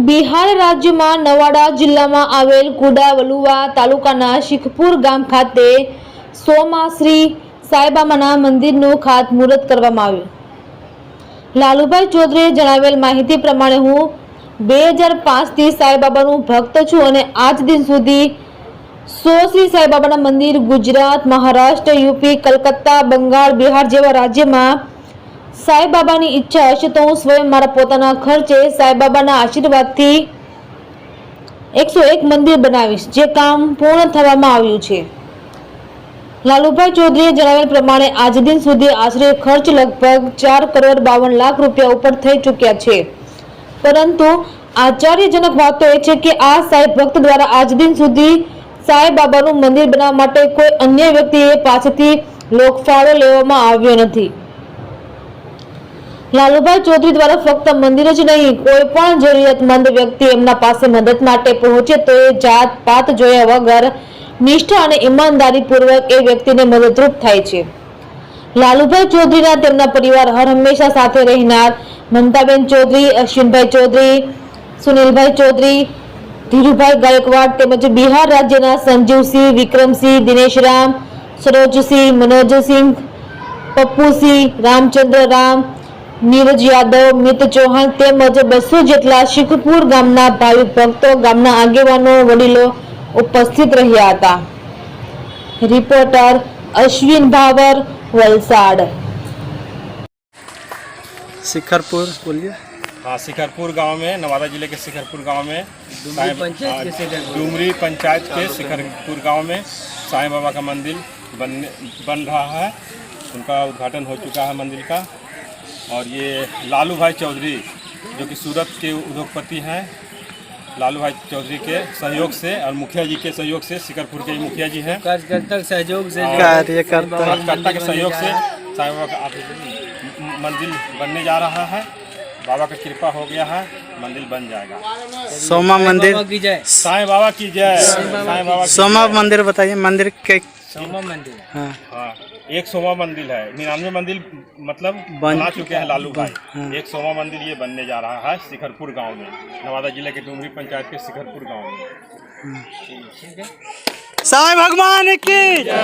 બિહાર રાજ્યમાં નવાડા જિલ્લામાં આવેલ કુડાવલુવા તાલુકાના શીખપુર ગામ ખાતે સોમાં શ્રી સાંઈબાબાના મંદિરનું ખાતમુહૂર્ત કરવામાં આવ્યું। લાલુભાઈ ચૌધરીએ જણાવેલ માહિતી પ્રમાણે હું 2005થી સાંઈબાબાનું ભક્ત છું અને આજ દિન સુધી 100 શ્રી સાંઈબાબાના મંદિર ગુજરાત, મહારાષ્ટ્ર, યુપી, કલકત્તા, બંગાળ, બિહાર જેવા રાજ્યમાં સાંઈબાબાની ઈચ્છા હશે તો હું સ્વયં મારા પોતાના ખર્ચે સાંઈબાબાના આશીર્વાદથી 101 મંદિર બનાવીશ, જે કામ પૂર્ણ થવામાં આવ્યું છે। લાલુભાઈ ચૌધરીએ જણાવેલ પ્રમાણે આજ દિન સુધી આશરે ખર્ચ લગભગ 4 કરોડ 52 લાખ રૂપિયા ઉપર થઈ ચૂક્યા છે, પરંતુ આશ્ચર્યજનક વાત તો એ છે કે આ સાંઈ ભક્ત દ્વારા આજ દિન સુધી સાંઈબાબાનું મંદિર બનાવવા માટે કોઈ અન્ય વ્યક્તિએ પાસેથી લોકફાળો લેવામાં આવ્યો નથી। લાલુભાઈ ચૌધરી દ્વારા ફક્ત મંદિર જ નહીં, કોઈ પણ જરૂરિયાતમંદ વ્યક્તિ એમના પાસે મદદ માટે પહોંચે તો એ જાત પાત જોયા વગર નિષ્ઠા અને ઈમાનદારી પૂર્વક એ વ્યક્તિને મદદરૂપ થાય છે। લાલુભાઈ ચૌધરીના તેમના પરિવાર હર હંમેશા સાથે રહેનાર મમતાબેન ચૌધરી, અશ્વિનભાઈ ચૌધરી, સુનિલભાઈ ચૌધરી, ધીરુભાઈ ગાયકવાડ તેમજ બિહાર રાજ્યના સંજીવસિંહ, વિક્રમસિંહ, દિનેશરામ, સરોજસિંહ, મનોજસિંહ, પપ્પુસિંહ, રામચંદ્ર રામ, નીરજ યાદવ, મિત ચૌહાણ તેમજ 200 જેટલા શીખપુર ગામના ભાવિક ભક્તો, ગામના આગેવાનો, વડીલો ઉપસ્થિત રહ્યા હતા। રિપોર્ટર અશ્વિન ભાवर, वलसाड़। शिखरपुर बोलिए। हाँ, शिखरपुर गांव में, नवादा जिले के शिखरपुर गांव में डुमरी पंचायत के शिखरपुर गांव में साईं बाबा का मंदिर बन रहा है। उनका उद्घाटन हो चुका है मंदिर का। और ये लालू भाई चौधरी जो कि सूरत के उद्योगपति हैं, लालू भाई चौधरी के सहयोग से और मुखिया जी के सहयोग से, शिखरपुर के मुखिया जी हैं, कार्यकर्ता के सहयोग से साईं बाबा का मंदिर बनने जा रहा है। बाबा का कृपा हो गया है, मंदिर बन जाएगा। सोमा मंदिर की जय, साईं बाबा की जय, साईं बाबा। सोमा मंदिर बताइए, मंदिर के सोमा मंदिर। हाँ, एक सोमा मंदिर है। 99 मंदिर मतलब बना चुके हैं लालू भाई। एक सोमा मंदिर ये बनने जा रहा है शिखरपुर गांव में, नवादा जिले के डुमरी पंचायत के शिखरपुर गांव में। ठीक है। साईं भगवान की जय।